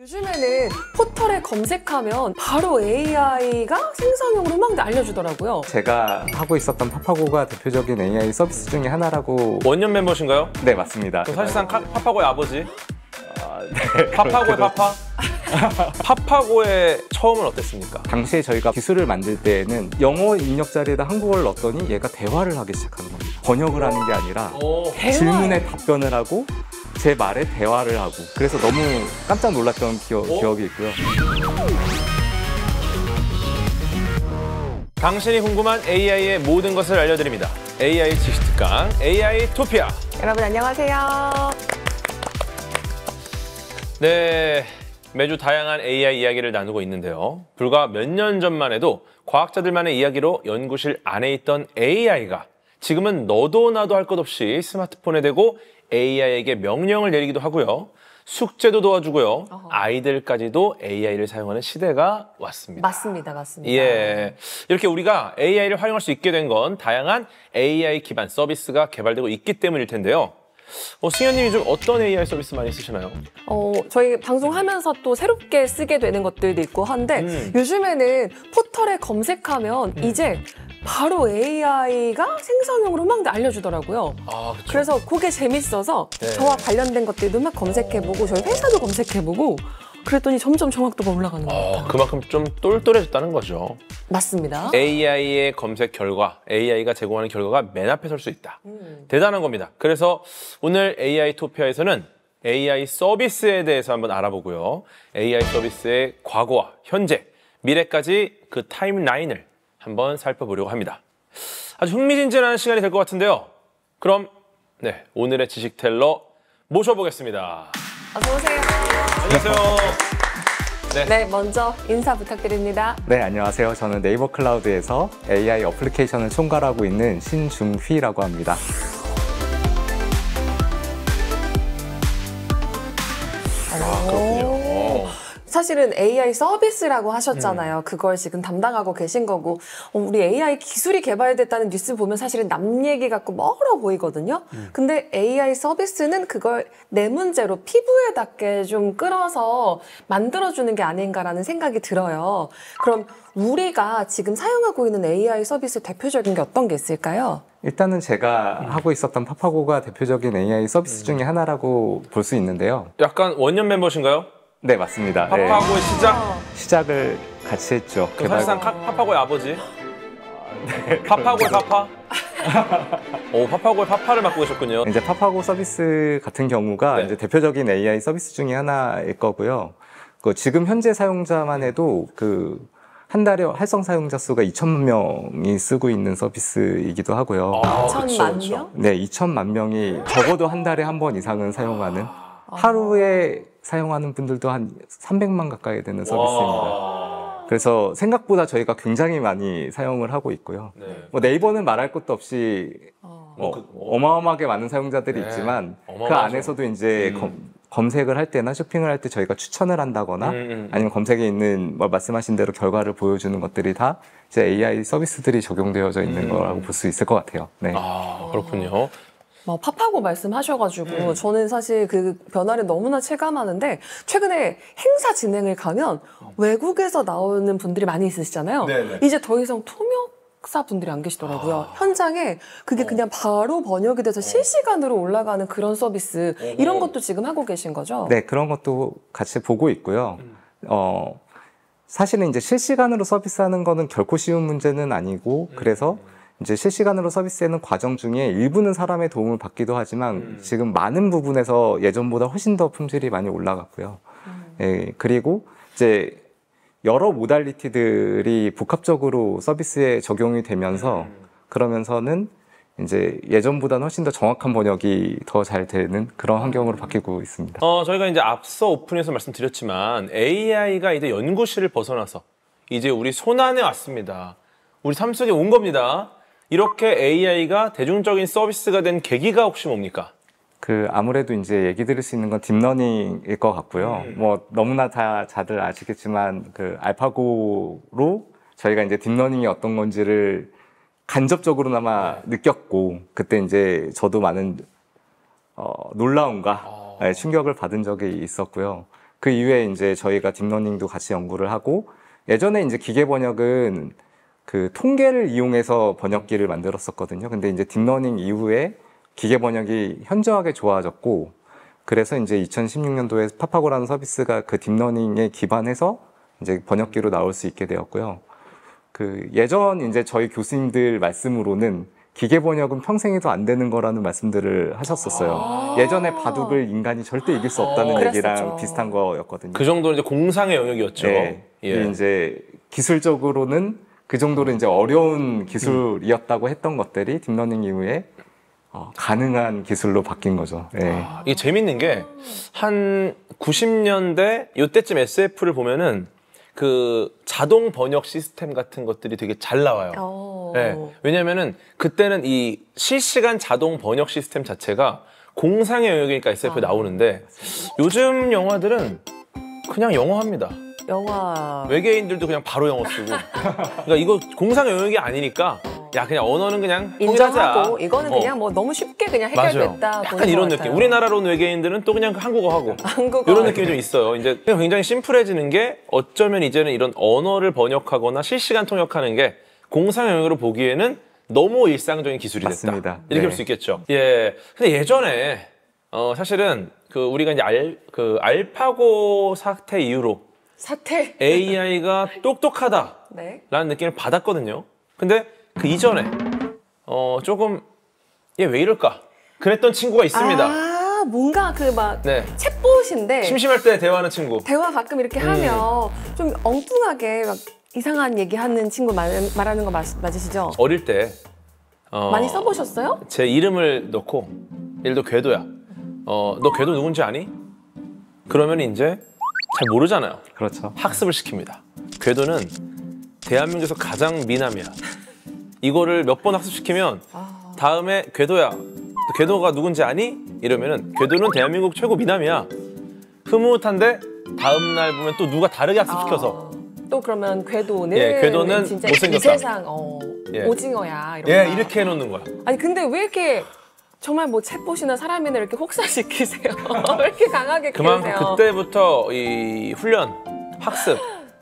요즘에는 포털에 검색하면 바로 AI가 생성형으로 막 알려주더라고요. 제가 하고 있었던 파파고가 대표적인 AI 서비스 중에 하나라고. 원년 멤버신가요? 네, 맞습니다. 사실상 파파고의 아버지? 네. 파파고의 파파? 파파고의 처음은 어땠습니까? 당시에 저희가 기술을 만들 때에는 영어 입력 자리에다 한국어를 넣었더니 얘가 대화를 하기 시작하는 겁니다. 번역을 하는 게 아니라 질문에 답변을 하고 제 말에 대화를 하고, 그래서 너무 깜짝 놀랐던 기억이 있고요. 당신이 궁금한 AI의 모든 것을 알려드립니다. AI 지식특강 AI 토피아. 여러분 안녕하세요. 네, 매주 다양한 AI 이야기를 나누고 있는데요. 불과 몇 년 전만 해도 과학자들만의 이야기로 연구실 안에 있던 AI가 지금은 너도 나도 할 것 없이 스마트폰에 대고 AI에게 명령을 내리기도 하고요. 숙제도 도와주고요. 아이들까지도 AI를 사용하는 시대가 왔습니다. 맞습니다. 예, 이렇게 우리가 AI를 활용할 수 있게 된 건 다양한 AI 기반 서비스가 개발되고 있기 때문일 텐데요. 승현님이 좀 어떤 AI 서비스 많이 쓰시나요? 저희 방송하면서 또 새롭게 쓰게 되는 것들도 있고 한데 요즘에는 포털에 검색하면 이제 바로 AI가 생성형으로 막 알려주더라고요. 아, 그쵸. 그래서 그게 재밌어서 네. 저와 관련된 것들도 막 검색해보고 저희 회사도 검색해보고 그랬더니 점점 정확도가 올라가는 것 같아요. 그만큼 좀 똘똘해졌다는 거죠. 맞습니다. AI의 검색 결과, AI가 제공하는 결과가 맨 앞에 설 수 있다. 대단한 겁니다. 그래서 오늘 AI 토피아에서는 AI 서비스에 대해서 한번 알아보고요. AI 서비스의 과거와 현재, 미래까지 그 타임라인을 한번 살펴보려고 합니다. 아주 흥미진진한 시간이 될 것 같은데요. 그럼 네, 오늘의 지식텔러 모셔보겠습니다. 어서 오세요. 안녕하세요. 네, 먼저 인사 부탁드립니다. 네, 안녕하세요. 저는 네이버 클라우드에서 AI 어플리케이션을 총괄하고 있는 신중휘라고 합니다. 그렇군요. 사실은 AI 서비스라고 하셨잖아요. 그걸 지금 담당하고 계신 거고 우리 AI 기술이 개발됐다는 뉴스 보면 사실은 남 얘기 같고 멀어 보이거든요. 근데 AI 서비스는 그걸 내 문제로 피부에 닿게 좀 끌어서 만들어주는 게 아닌가라는 생각이 들어요. 그럼 우리가 지금 사용하고 있는 AI 서비스 대표적인 게 어떤 게 있을까요? 일단은 제가 하고 있었던 파파고가 대표적인 AI 서비스 중에 하나라고 볼 수 있는데요. 약간 원년 멤버신가요? 네, 맞습니다. 네. 파파고의 시작? 시작을 같이 했죠. 사실상 파파고의 아버지? 파파고의 파파? 파파고의 파파를 맡고 계셨군요. 이제 파파고 서비스 같은 경우가 네. 이제 대표적인 AI 서비스 중에 하나일 거고요. 지금 현재 사용자만 해도 한 달에 활성 사용자 수가 2천만 명이 쓰고 있는 서비스이기도 하고요. 2천만 명? 네, 2천만 명이 적어도 한 달에 한 번 이상은 사용하는, 하루에 사용하는 분들도 한 300만 가까이 되는 서비스입니다. 그래서 생각보다 저희가 굉장히 많이 사용을 하고 있고요. 네. 네이버는 말할 것도 없이 어마어마하게 많은 사용자들이 네. 있지만 그 어마어마하죠. 안에서도 이제 검색을 할 때나 쇼핑을 할 때 저희가 추천을 한다거나 아니면 검색에 있는 말씀하신 대로 결과를 보여주는 것들이 다 이제 AI 서비스들이 적용되어져 있는 거라고 볼 수 있을 것 같아요. 네. 그렇군요. 파파고 말씀하셔가지고 저는 사실 그 변화를 너무나 체감하는데 최근에 행사 진행을 가면 외국에서 나오는 분들이 많이 있으시잖아요. 네네. 이제 더 이상 통역사 분들이 안 계시더라고요. 현장에 그게 그냥 바로 번역이 돼서 실시간으로 올라가는 그런 서비스 이런 것도 지금 하고 계신 거죠? 네, 그런 것도 같이 보고 있고요. 사실은 이제 실시간으로 서비스하는 거는 결코 쉬운 문제는 아니고 그래서 이제 실시간으로 서비스하는 과정 중에 일부는 사람의 도움을 받기도 하지만 지금 많은 부분에서 예전보다 훨씬 더 품질이 많이 올라갔고요. 예, 그리고 이제 여러 모달리티들이 복합적으로 서비스에 적용이 되면서 그러면서는 이제 예전보다는 훨씬 더 정확한 번역이 더 잘 되는 그런 환경으로 바뀌고 있습니다. 저희가 이제 앞서 오픈에서 말씀드렸지만 AI가 이제 연구실을 벗어나서 이제 우리 손안에 왔습니다. 우리 삶 속에 온 겁니다. 이렇게 AI가 대중적인 서비스가 된 계기가 혹시 뭡니까? 아무래도 이제 얘기 드릴 수 있는 건 딥러닝일 것 같고요. 너무나 다들 아시겠지만 알파고로 저희가 이제 딥러닝이 어떤 건지를 간접적으로나마 느꼈고 그때 이제 저도 많은 놀라움과 충격을 받은 적이 있었고요. 그 이후에 이제 저희가 딥러닝도 같이 연구를 하고 예전에 이제 기계 번역은 그 통계를 이용해서 번역기를 만들었었거든요. 근데 이제 딥러닝 이후에 기계 번역이 현저하게 좋아졌고 그래서 이제 2016년도에 파파고라는 서비스가 그 딥러닝에 기반해서 이제 번역기로 나올 수 있게 되었고요. 그 예전 이제 저희 교수님들 말씀으로는 기계 번역은 평생에도 안 되는 거라는 말씀들을 하셨었어요. 예전에 바둑을 인간이 절대 이길 수 없다는 얘기랑 그랬었죠. 비슷한 거였거든요. 그 정도는 이제 공상의 영역이었죠. 네. 예. 이제 기술적으로는 그 정도로 이제 어려운 기술이었다고 했던 것들이 딥러닝 이후에 가능한 기술로 바뀐 거죠. 네. 이게 재밌는 게 한 90년대 이때쯤 SF를 보면은 그 자동 번역 시스템 같은 것들이 되게 잘 나와요. 네. 왜냐면은 그때는 이 실시간 자동 번역 시스템 자체가 공상의 영역이니까 SF에 나오는데 요즘 영화들은 그냥 영어합니다. 영화 외계인들도 그냥 바로 영어 쓰고. 그러니까 이거 공상의 영역이 아니니까 야 그냥 언어는 그냥 인정하고 통일하자. 이거는 그냥 뭐 너무 쉽게 그냥 맞아요. 해결됐다. 약간 이런 느낌. 우리나라로 온 외계인들은 또 그냥 한국어 하고 한국어 이런 느낌이 좀 있어요. 이제 굉장히 심플해지는 게 어쩌면 이제는 이런 언어를 번역하거나 실시간 통역하는 게 공상의 영역으로 보기에는 너무 일상적인 기술이 됐다. 맞습니다. 이렇게 네. 볼 수 있겠죠. 예. 근데 예전에 사실은 그 우리가 이제 알파고 사태 이후로 사태. AI가 똑똑하다라는 네. 느낌을 받았거든요. 근데 그 이전에 조금 얘 왜 이럴까? 그랬던 친구가 있습니다. 아 뭔가 그 막 네. 챗봇인데 심심할 때 대화하는 친구. 대화 가끔 이렇게 하면 좀 엉뚱하게 막 이상한 얘기하는 친구 말하는 거 맞으시죠? 어릴 때 많이 써보셨어요? 제 이름을 넣고 예를 들어 궤도야. 너 궤도 누군지 아니? 그러면 이제 잘 모르잖아요. 그렇죠. 학습을 시킵니다. 궤도는 대한민국에서 가장 미남이야. 이거를 몇 번 학습시키면 다음에 궤도야. 너 궤도가 누군지 아니? 이러면은 궤도는 대한민국 최고 미남이야. 흐뭇한데 다음 날 보면 또 누가 다르게 학습시켜서 또 그러면 궤도는 예, 궤도는 진짜 못생겼다. 이 세상 예. 오징어야. 예 이렇게 해놓는 거야. 아니 근데 왜 이렇게 정말 뭐 챗봇이나 사람이나 이렇게 혹사시키세요? 왜 이렇게 강하게 그만큼 키우세요? 그때부터 이 훈련, 학습,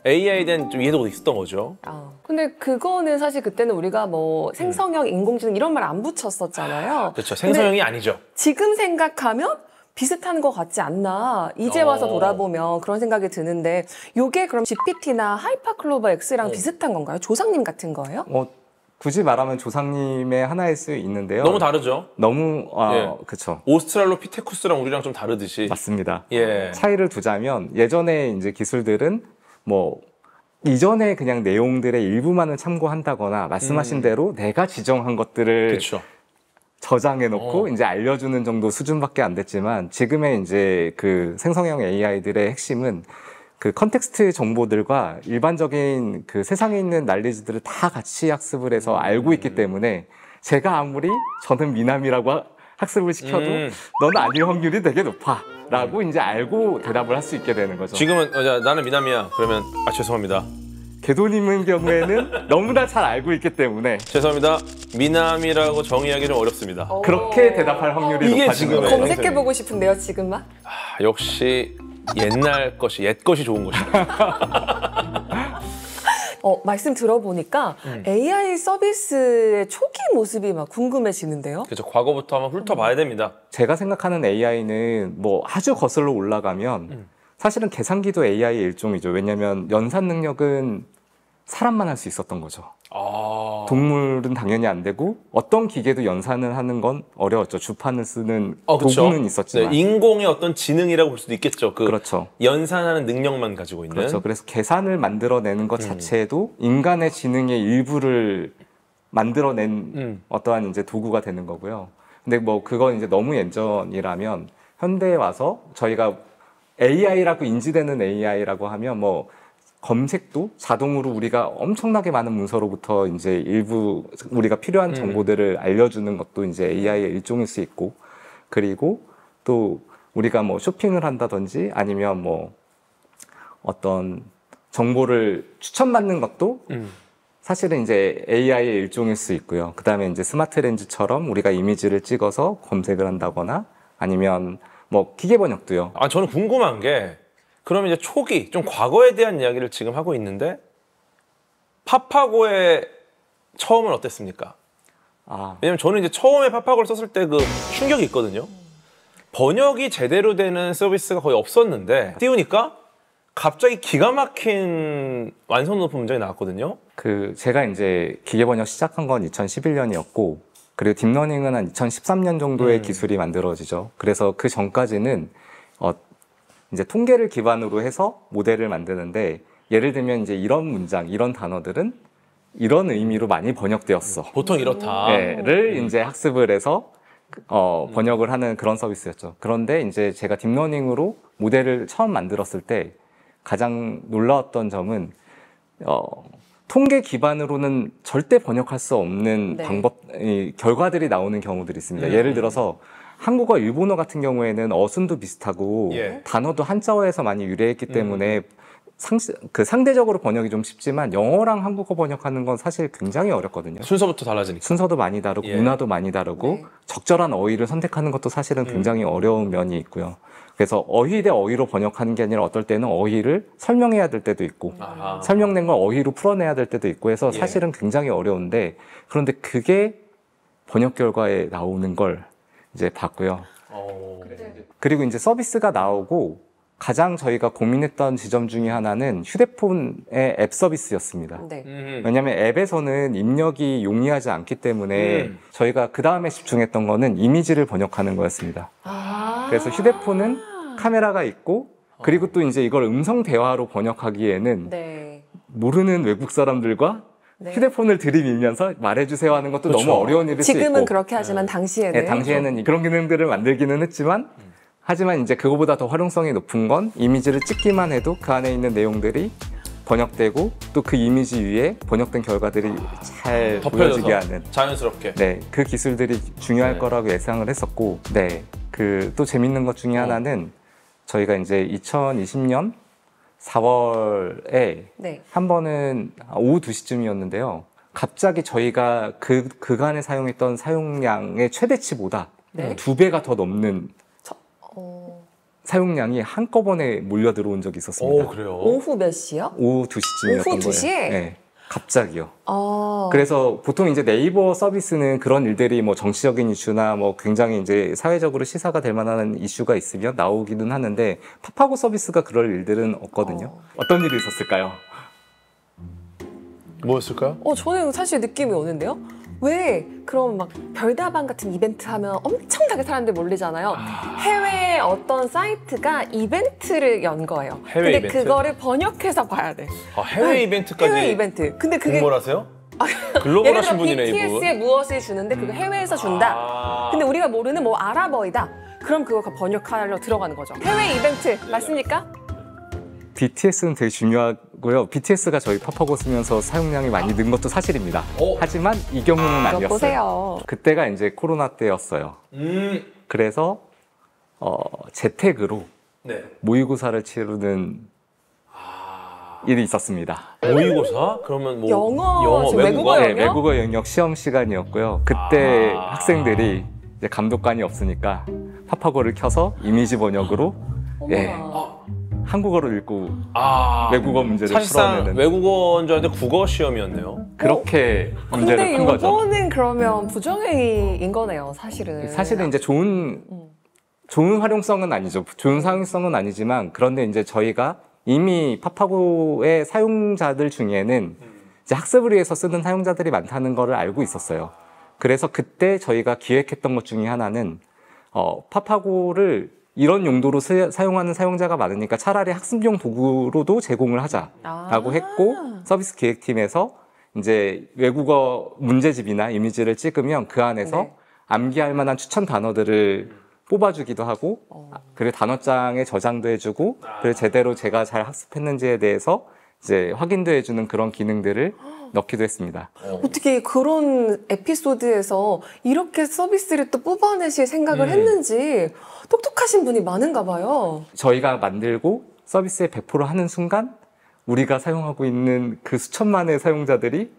AI에 대한 좀 이해도가 있었던 거죠. 근데 그거는 사실 그때는 우리가 뭐 생성형 인공지능 이런 말 안 붙였었잖아요. 그렇죠. 생성형이 아니죠. 지금 생각하면 비슷한 것 같지 않나. 이제 와서 돌아보면 그런 생각이 드는데 이게 그럼 GPT나 하이퍼클로버 X랑 비슷한 건가요? 조상님 같은 거예요? 굳이 말하면 조상님의 하나일 수 있는데요. 너무 다르죠. 너무 예. 그렇죠. 오스트랄로피테쿠스랑 우리랑 좀 다르듯이. 맞습니다. 예. 차이를 두자면 예전에 이제 기술들은 뭐 이전에 그냥 내용들의 일부만을 참고한다거나 말씀하신 대로 내가 지정한 것들을 그렇죠. 저장해 놓고 이제 알려주는 정도 수준밖에 안 됐지만 지금의 이제 그 생성형 AI들의 핵심은 그 컨텍스트 정보들과 일반적인 그 세상에 있는 난리지들을 다 같이 학습을 해서 알고 있기 때문에 제가 아무리 저는 미남이라고 학습을 시켜도 너는 아닐 확률이 되게 높아 라고 이제 알고 대답을 할 수 있게 되는 거죠. 지금은 나는 미남이야. 그러면 죄송합니다. 궤도님의 경우에는 너무나 잘 알고 있기 때문에 죄송합니다. 미남이라고 정의하기 좀 어렵습니다. 그렇게 대답할 확률이 이게 높아지는 지금의 거죠. 검색해보고 싶은데요, 지금만? 역시 옛날 것이 옛 것이 좋은 것이다. 말씀 들어보니까 AI 서비스의 초기 모습이 막 궁금해지는데요. 그렇죠. 과거부터 한번 훑어봐야 됩니다. 제가 생각하는 AI는 뭐 아주 거슬러 올라가면 사실은 계산기도 AI의 일종이죠. 왜냐하면 연산 능력은 사람만 할 수 있었던 거죠. 동물은 당연히 안 되고 어떤 기계도 연산을 하는 건 어려웠죠. 주판을 쓰는 그렇죠. 도구는 있었지만. 네, 인공의 어떤 지능이라고 볼 수도 있겠죠. 그렇죠. 연산하는 능력만 가지고 있는. 그렇죠. 그래서 계산을 만들어내는 것 자체도 인간의 지능의 일부를 만들어낸 어떠한 이제 도구가 되는 거고요. 근데 뭐 그건 이제 너무 예전이라면 현대에 와서 저희가 AI라고 인지되는 AI라고 하면 뭐 검색도 자동으로 우리가 엄청나게 많은 문서로부터 이제 일부 우리가 필요한 정보들을 알려주는 것도 이제 AI의 일종일 수 있고, 그리고 또 우리가 뭐 쇼핑을 한다든지 아니면 뭐 어떤 정보를 추천받는 것도 사실은 이제 AI의 일종일 수 있고요. 그 다음에 이제 스마트 렌즈처럼 우리가 이미지를 찍어서 검색을 한다거나 아니면 뭐 기계 번역도요. 저는 궁금한 게 그러면 이제 초기, 좀 과거에 대한 이야기를 지금 하고 있는데 파파고의 처음은 어땠습니까? 왜냐면 저는 이제 처음에 파파고를 썼을 때 그 충격이 있거든요. 번역이 제대로 되는 서비스가 거의 없었는데 띄우니까 갑자기 기가 막힌 완성 높은 문장이 나왔거든요. 제가 이제 기계 번역 시작한 건 2011년이었고, 그리고 딥러닝은 한 2013년 정도의 기술이 만들어지죠. 그래서 그 전까지는 이제 통계를 기반으로 해서 모델을 만드는데, 예를 들면 이제 이런 문장, 이런 단어들은 이런 의미로 많이 번역되었어. 보통 이렇다. 를 이제 학습을 해서 번역을 하는 그런 서비스였죠. 그런데 이제 제가 딥러닝으로 모델을 처음 만들었을 때 가장 놀라웠던 점은 통계 기반으로는 절대 번역할 수 없는 결과들이 나오는 경우들이 있습니다. 예를 들어서 한국어, 일본어 같은 경우에는 어순도 비슷하고 단어도 한자어에서 많이 유래했기 때문에 상대적으로 번역이 좀 쉽지만 영어랑 한국어 번역하는 건 사실 굉장히 어렵거든요. 순서부터 달라지니까. 순서도 많이 다르고 문화도 많이 다르고 적절한 어휘를 선택하는 것도 사실은 굉장히 어려운 면이 있고요. 그래서 어휘 대 어휘로 번역하는 게 아니라 어떨 때는 어휘를 설명해야 될 때도 있고 설명된 걸 어휘로 풀어내야 될 때도 있고 해서 사실은 굉장히 어려운데, 그런데 그게 번역 결과에 나오는 걸 이제 봤고요. 그리고 이제 서비스가 나오고 가장 저희가 고민했던 지점 중에 하나는 휴대폰의 앱 서비스였습니다. 왜냐하면 앱에서는 입력이 용이하지 않기 때문에 저희가 그 다음에 집중했던 거는 이미지를 번역하는 거였습니다. 그래서 휴대폰은 카메라가 있고, 그리고 또 이제 이걸 음성 대화로 번역하기에는 모르는 외국 사람들과 휴대폰을 들이밀면서 말해주세요 하는 것도 너무 어려운 일일 수 있고, 지금은 그렇게 하지만 당시에는 당시에는 그런 기능들을 만들기는 했지만, 하지만 이제 그거보다 더 활용성이 높은 건 이미지를 찍기만 해도 그 안에 있는 내용들이 번역되고 또 그 이미지 위에 번역된 결과들이 잘 보여지게 하는 자연스럽게. 그 기술들이 중요할 거라고 예상을 했었고, 그 또 재밌는 것 중에 하나는 저희가 이제 2020년 4월에 한 번은 오후 2시쯤이었는데요. 갑자기 저희가 그간에 사용했던 사용량의 최대치보다 2배가 더 넘는 사용량이 한꺼번에 몰려 들어온 적이 있었습니다. 그래요? 오후 몇 시요? 오후 2시쯤이었던 오후 2시에? 거예요. 네, 갑자기요. 그래서 보통 이제 네이버 서비스는 그런 일들이 뭐 정치적인 이슈나 뭐 굉장히 이제 사회적으로 시사가 될 만한 이슈가 있으면 나오기는 하는데, 파파고 서비스가 그럴 일들은 없거든요. 어떤 일이 있었을까요? 뭐였을까요? 저는 사실 느낌이 오는데요. 왜 그럼 막 별다방 같은 이벤트 하면 엄청나게 사람들 몰리잖아요. 해외 어떤 사이트가 이벤트를 연 거예요. 해외 근데 이벤트? 그거를 번역해서 봐야 돼. 해외 이벤트까지. 해외 이벤트. 근데 그게 공모를 하세요? 글로벌하신 분이네, 이분. BTS에 무엇을 주는데 그거 해외에서 준다. 근데 우리가 모르는 뭐 아랍어이다. 그럼 그거 번역하러 들어가는 거죠. 해외 이벤트 맞습니까? BTS는 되게 중요하고요. BTS가 저희 파파고 쓰면서 사용량이 많이 는 것도 사실입니다. 하지만 이 경우는 아니었어요. 보세요. 그때가 이제 코로나 때였어요. 그래서 재택으로 모의고사를 치르는 일이 있었습니다. 모의고사? 그러면 뭐 영어, 외국어 영역? 네, 외국어 영역 시험 시간이었고요. 그때 학생들이 이제 감독관이 없으니까 파파고를 켜서 이미지 번역으로 한국어로 읽고 외국어 문제를 사실상 풀어내는, 외국어인 줄 알았는데 국어 시험이었네요. 그렇게 문제를 푼 거죠. 근데 이거는 그러면 부정행위인 거네요, 사실은. 사실은 이제 좋은 활용성은 아니죠. 좋은 사용성은 아니지만, 그런데 이제 저희가 이미 파파고의 사용자들 중에는 이제 학습을 위해서 쓰는 사용자들이 많다는 거를 알고 있었어요. 그래서 그때 저희가 기획했던 것 중에 하나는 파파고를 이런 용도로 사용하는 사용자가 많으니까 차라리 학습용 도구로도 제공을 하자라고 했고, 서비스 기획팀에서 이제 외국어 문제집이나 이미지를 찍으면 그 안에서 암기할 만한 추천 단어들을 뽑아주기도 하고, 그리고 단어장에 저장도 해주고, 그리고 제대로 제가 잘 학습했는지에 대해서 이제 확인도 해주는 그런 기능들을 넣기도 했습니다. 어떻게 그런 에피소드에서 이렇게 서비스를 또 뽑아내실 생각을 했는지 똑똑하신 분이 많은가 봐요. 저희가 만들고 서비스에 100% 하는 순간 우리가 사용하고 있는 그 수천만의 사용자들이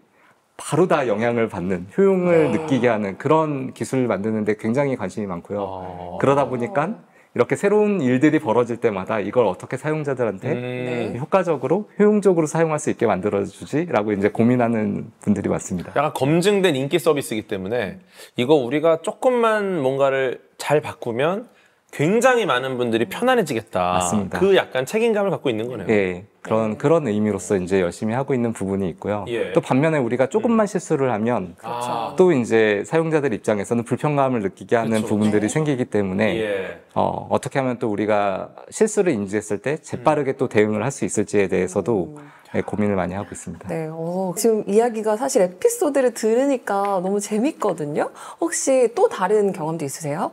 바로 다 영향을 받는, 효용을 느끼게 하는 그런 기술을 만드는데 굉장히 관심이 많고요. 그러다 보니까 이렇게 새로운 일들이 벌어질 때마다 이걸 어떻게 사용자들한테 네. 효과적으로 효용적으로 사용할 수 있게 만들어주지라고 이제 고민하는 분들이 많습니다. 약간 검증된 인기 서비스이기 때문에 이거 우리가 조금만 뭔가를 잘 바꾸면 굉장히 많은 분들이 편안해지겠다. 맞습니다. 그 약간 책임감을 갖고 있는 거네요. 예, 그런 의미로서 이제 열심히 하고 있는 부분이 있고요. 예. 또 반면에 우리가 조금만 실수를 하면 아, 또 이제 사용자들 입장에서는 불편감을 느끼게 하는 그쵸, 부분들이 그쵸. 생기기 때문에 예. 어떻게 하면 또 우리가 실수를 인지했을 때 재빠르게 또 대응을 할 수 있을지에 대해서도 예, 고민을 많이 하고 있습니다. 네, 지금 이야기가 사실 에피소드를 들으니까 너무 재밌거든요. 혹시 또 다른 경험도 있으세요?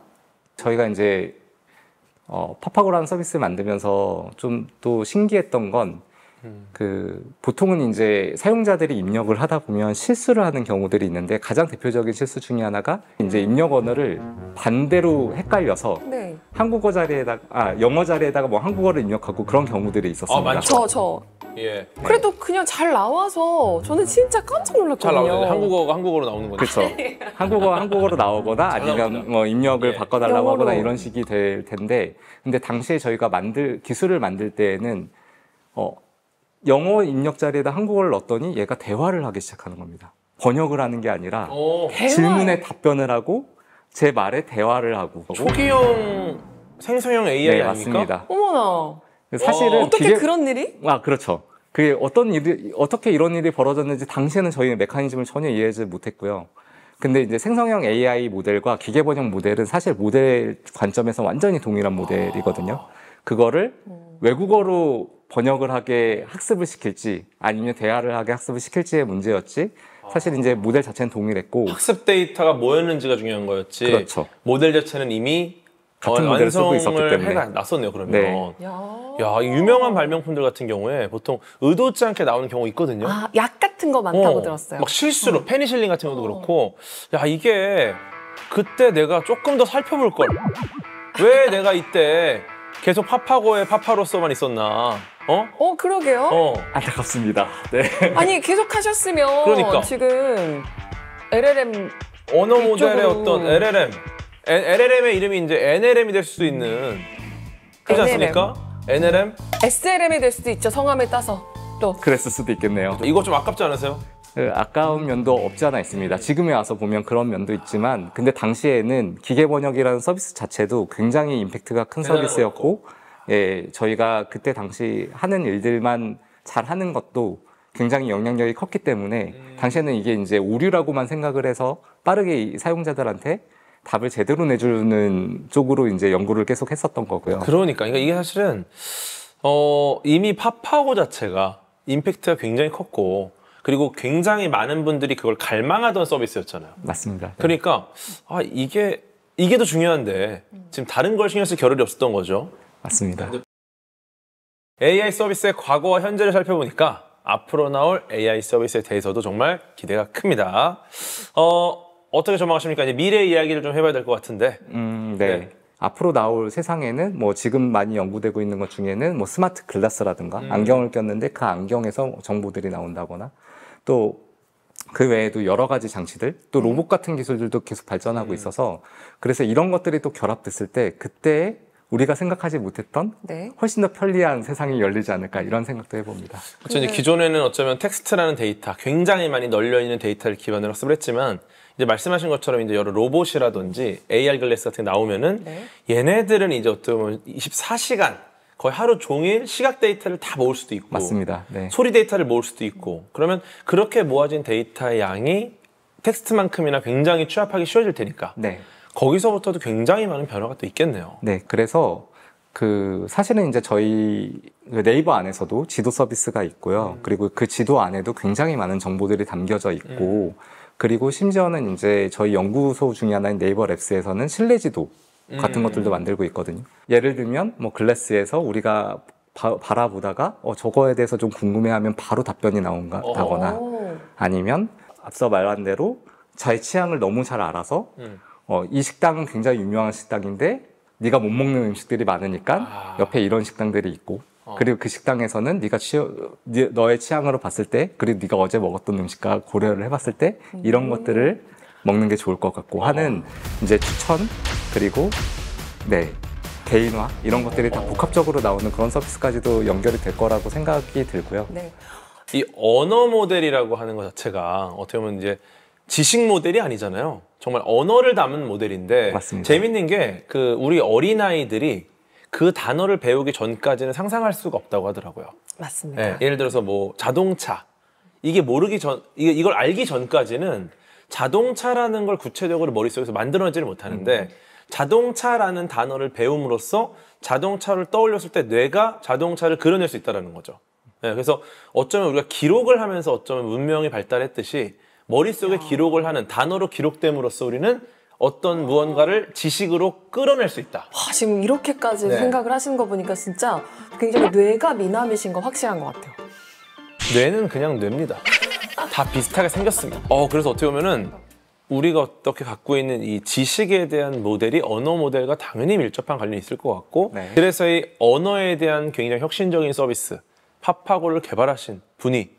저희가 이제 파파고라는 서비스를 만들면서 좀 또 신기했던 건 보통은 이제 사용자들이 입력을 하다 보면 실수를 하는 경우들이 있는데 가장 대표적인 실수 중에 하나가 이제 입력 언어를 반대로 헷갈려서 네. 한국어 자리에다가 영어 자리에다가 뭐 한국어를 입력하고 그런 경우들이 있었습니다. 많죠. 저. 예. 그래도 그냥 잘 나와서 저는 진짜 깜짝 잘 놀랐거든요. 나오죠. 한국어가 한국어로 나오는 거죠. 그렇죠. 한국어로 나오거나 아니면 뭐 입력을 예. 바꿔달라고 하거나 영어로. 이런 식이 될 텐데, 근데 당시에 저희가 기술을 만들 때에는 영어 입력 자리에다 한국어를 넣었더니 얘가 대화를 하기 시작하는 겁니다. 번역을 하는 게 아니라 오, 대화. 질문에 답변을 하고 제 말에 대화를 하고. 초기형 생성형 AI 네, 아닙니까? 맞습니다. 어머나. 사실은 어떻게 그런 일이? 그렇죠. 그게 어떻게 이런 일이 벌어졌는지 당시에는 저희는 메커니즘을 전혀 이해하지 못했고요. 근데 이제 생성형 AI 모델과 기계 번역 모델은 사실 모델 관점에서 완전히 동일한 모델이거든요. 그거를 외국어로 번역을 하게 학습을 시킬지 아니면 대화를 하게 학습을 시킬지의 문제였지. 사실 이제 모델 자체는 동일했고. 학습 데이터가 뭐였는지가 중요한 거였지. 그렇죠. 모델 자체는 이미 같은 모델을 쓰고 있었기 때문에. 해놨었네요. 그러면. 네. 야, 유명한 발명품들 같은 경우에 보통 의도치 않게 나오는 경우 있거든요. 약 같은 거 많다고 들었어요. 막 실수로 페니실린 같은 경우도 그렇고, 야, 이게 그때 내가 조금 더 살펴볼 걸. 왜 내가 이때 계속 파파고에 파파로서만 있었나? 그러게요. 안타깝습니다. 네. 아니 계속 하셨으면 그러니까. 지금 LLM 언어 모델의 이쪽으로. 어떤 LLM의 이름이 이제 NLM이 될 수도 있는 그렇지 않습니까? NLM? SLM이 될 수도 있죠. 성함에 따서 또. 그랬을 수도 있겠네요. 이거 좀 아깝지 않으세요? 아까운 면도 없지 않아 있습니다. 지금에 와서 보면 그런 면도 있지만, 근데 당시에는 기계 번역이라는 서비스 자체도 굉장히 임팩트가 큰 서비스였고, 예, 저희가 그때 당시 하는 일들만 잘 하는 것도 굉장히 영향력이 컸기 때문에 당시에는 이게 이제 오류라고만 생각을 해서 빠르게 이 사용자들한테 답을 제대로 내주는 쪽으로 이제 연구를 계속 했었던 거고요. 그러니까 이게 사실은 이미 파파고 자체가 임팩트가 굉장히 컸고, 그리고 굉장히 많은 분들이 그걸 갈망하던 서비스였잖아요. 맞습니다. 그러니까 이게 더 중요한데 지금 다른 걸 신경 쓸 겨를이 없었던 거죠. 맞습니다. AI 서비스의 과거와 현재를 살펴보니까 앞으로 나올 AI 서비스에 대해서도 정말 기대가 큽니다. 어떻게 전망하십니까? 이제 미래 이야기를 좀 해봐야 될 것 같은데. 네. 네. 앞으로 나올 세상에는 뭐 지금 많이 연구되고 있는 것 중에는 뭐 스마트 글라스라든가 안경을 꼈는데 그 안경에서 정보들이 나온다거나, 또 그 외에도 여러 가지 장치들, 또 로봇 같은 기술들도 계속 발전하고 있어서, 그래서 이런 것들이 또 결합됐을 때 그때 우리가 생각하지 못했던 네. 훨씬 더 편리한 세상이 열리지 않을까, 이런 생각도 해봅니다. 그렇죠. 이제 기존에는 어쩌면 텍스트라는 데이터, 굉장히 많이 널려 있는 데이터를 기반으로 학습을 했지만, 이제 말씀하신 것처럼 이제 여러 로봇이라든지 AR 글래스 같은 게 나오면은 네. 얘네들은 이제 어떻게 보면 24시간 거의 하루 종일 시각 데이터를 다 모을 수도 있고, 맞습니다. 네. 소리 데이터를 모을 수도 있고, 그러면 그렇게 모아진 데이터의 양이 텍스트만큼이나 굉장히 취합하기 쉬워질 테니까 네. 거기서부터도 굉장히 많은 변화가 또 있겠네요. 네, 그래서 사실은 이제 저희 네이버 안에서도 지도 서비스가 있고요. 그리고 그 지도 안에도 굉장히 많은 정보들이 담겨져 있고, 그리고 심지어는 이제 저희 연구소 중에 하나인 네이버 랩스에서는 실내 지도 같은 것들도 만들고 있거든요. 예를 들면 뭐 글래스에서 우리가 바라보다가 저거에 대해서 좀 궁금해하면 바로 답변이 나온다거나, 아니면 앞서 말한 대로 자기 취향을 너무 잘 알아서 이 식당은 굉장히 유명한 식당인데 네가 못 먹는 음식들이 많으니까 옆에 이런 식당들이 있고, 그리고 그 식당에서는 너의 취향으로 봤을 때, 그리고 네가 어제 먹었던 음식과 고려를 해봤을 때 이런 것들을 먹는 게 좋을 것 같고 하는 이제 추천, 그리고 네, 개인화 이런 것들이 다 복합적으로 나오는 그런 서비스까지도 연결이 될 거라고 생각이 들고요. 네. 이 언어 모델이라고 하는 것 자체가 어떻게 보면 이제 지식 모델이 아니잖아요. 정말 언어를 담은 모델인데 맞습니다. 재밌는 게 그 우리 어린아이들이 그 단어를 배우기 전까지는 상상할 수가 없다고 하더라고요. 맞습니다. 네, 예를 들어서 뭐 자동차 이걸 알기 전까지는 자동차라는 걸 구체적으로 머릿속에서 만들어내지를 못하는데 자동차라는 단어를 배움으로써 자동차를 떠올렸을 때 뇌가 자동차를 그려낼 수 있다는 거죠. 네, 그래서 어쩌면 우리가 기록을 하면서 어쩌면 문명이 발달했듯이 머릿속에 기록을 하는 단어로 기록됨으로써 우리는 어떤 무언가를 지식으로 끌어낼 수 있다. 와, 지금 이렇게까지 네. 생각을 하시는 거 보니까 진짜 굉장히 뇌가 미남이신 거 확실한 것 같아요. 뇌는 그냥 뇌입니다. 다 비슷하게 생겼습니다. 그래서 어떻게 보면은 우리가 어떻게 갖고 있는 이 지식에 대한 모델이 언어 모델과 당연히 밀접한 관련이 있을 것 같고 네. 그래서 이 언어에 대한 굉장히 혁신적인 서비스 파파고를 개발하신 분이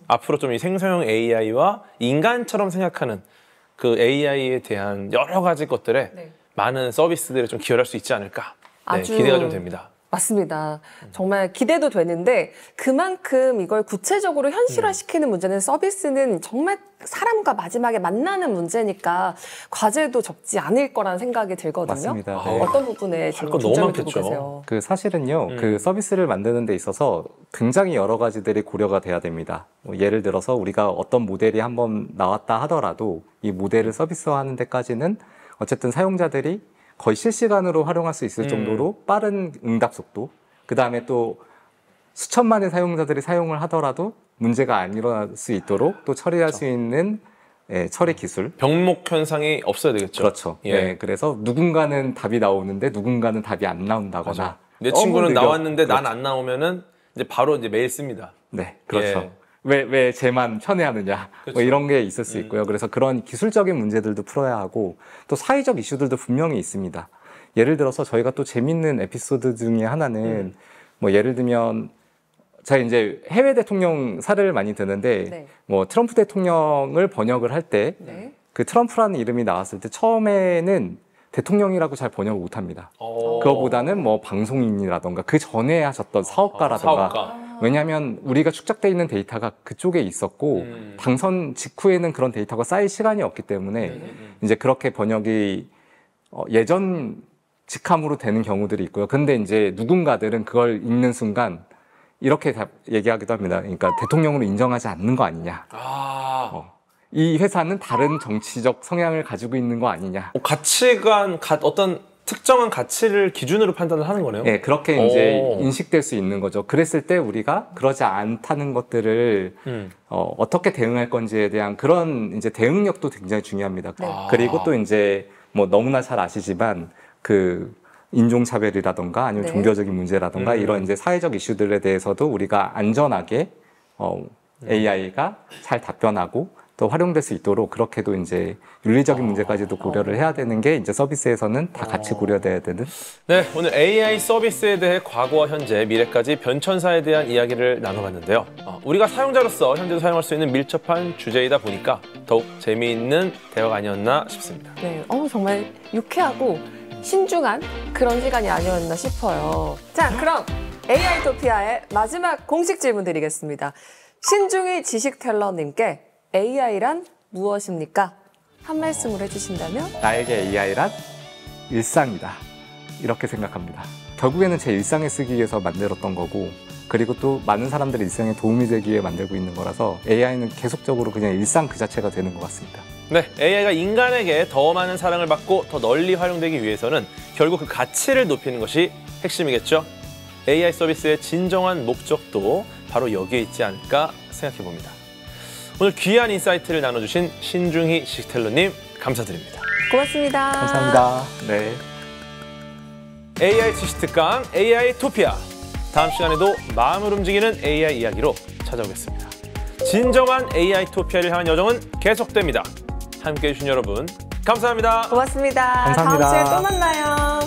앞으로 좀 이 생성형 AI와 인간처럼 생각하는 그 AI에 대한 여러 가지 것들에 네. 많은 서비스들을 좀 기여할 수 있지 않을까 아주 기대가 좀 됩니다. 맞습니다. 정말 기대도 되는데 그만큼 이걸 구체적으로 현실화시키는 문제는 서비스는 정말 사람과 마지막에 만나는 문제니까 과제도 적지 않을 거라는 생각이 들거든요. 맞습니다. 네. 어떤 부분에 할 거 너무 중점을 두고 많겠죠. 계세요? 그 사실은요, 그 서비스를 만드는 데 있어서 굉장히 여러 가지들이 고려가 돼야 됩니다. 뭐 예를 들어서 우리가 어떤 모델이 한번 나왔다 하더라도 이 모델을 서비스화하는 데까지는 어쨌든 사용자들이 거의 실시간으로 활용할 수 있을 정도로 빠른 응답 속도, 그 다음에 또 수천만의 사용자들이 사용을 하더라도 문제가 안 일어날 수 있도록 또 처리할 수 있는 처리 기술. 병목 현상이 없어야 되겠죠. 그렇죠. 예. 네, 그래서 누군가는 답이 나오는데 누군가는 답이 안 나온다거나. 맞아. 내 너무 친구는 느려. 나왔는데 난 그렇죠. 안 나오면은 이제 바로 이제 메일 씁니다. 네, 그렇죠. 예. 왜 쟤만 편애하느냐 뭐 그렇죠. 이런 게 있을 수 있고요. 그래서 그런 기술적인 문제들도 풀어야 하고 또 사회적 이슈들도 분명히 있습니다. 예를 들어서 저희가 또 재밌는 에피소드 중에 하나는 뭐 예를 들면 제가 이제 해외 대통령 사례를 많이 드는데 네. 뭐 트럼프 대통령을 번역을 할 때 그 네. 트럼프라는 이름이 나왔을 때 처음에는 대통령이라고 잘 번역을 못합니다. 그거보다는 뭐 방송인이라던가 그 전에 하셨던 사업가라던가 사업가. 왜냐하면 우리가 축적돼 있는 데이터가 그쪽에 있었고 당선 직후에는 그런 데이터가 쌓일 시간이 없기 때문에 이제 그렇게 번역이 예전 직함으로 되는 경우들이 있고요. 근데 이제 누군가들은 그걸 읽는 순간 이렇게 얘기하기도 합니다. 그러니까 대통령으로 인정하지 않는 거 아니냐. 이 회사는 다른 정치적 성향을 가지고 있는 거 아니냐. 가치관, 어떤 특정한 가치를 기준으로 판단을 하는 거네요. 네, 그렇게 이제 인식될 수 있는 거죠. 그랬을 때 우리가 그러지 않다는 것들을 어떻게 대응할 건지에 대한 그런 이제 대응력도 굉장히 중요합니다. 네. 그리고 또 이제 뭐 너무나 잘 아시지만 그 인종차별이라던가 아니면 네. 종교적인 문제라던가 이런 이제 사회적 이슈들에 대해서도 우리가 안전하게 AI가 잘 답변하고 또 활용될 수 있도록 그렇게도 이제 윤리적인 문제까지도 고려를 해야 되는 게 이제 서비스에서는 다 같이 고려돼야 되는. 네, 오늘 AI 서비스에 대해 과거와 현재, 미래까지 변천사에 대한 이야기를 나눠봤는데요. 우리가 사용자로서 현재도 사용할 수 있는 밀접한 주제이다 보니까 더욱 재미있는 대화가 아니었나 싶습니다. 네, 정말 유쾌하고 신중한 그런 시간이 아니었나 싶어요. 자, 그럼 AI 토피아의 마지막 공식 질문 드리겠습니다. 신중희 지식텔러님께 AI란 무엇입니까? 한 말씀을 해주신다면? 나에게 AI란 일상이다. 이렇게 생각합니다. 결국에는 제 일상에 쓰기 위해서 만들었던 거고 그리고 또 많은 사람들의 일상에 도움이 되기 위해 만들고 있는 거라서 AI는 계속적으로 그냥 일상 그 자체가 되는 것 같습니다. 네, AI가 인간에게 더 많은 사랑을 받고 더 널리 활용되기 위해서는 결국 그 가치를 높이는 것이 핵심이겠죠. AI 서비스의 진정한 목적도 바로 여기에 있지 않을까 생각해 봅니다. 오늘 귀한 인사이트를 나눠주신 신중희 지식텔러님 감사드립니다. 고맙습니다. 감사합니다. 네. AI 지식특강 AI 토피아. 다음 시간에도 마음을 움직이는 AI 이야기로 찾아오겠습니다. 진정한 AI 토피아를 향한 여정은 계속됩니다. 함께해 주신 여러분 감사합니다. 고맙습니다. 감사합니다. 다음 주에 또 만나요.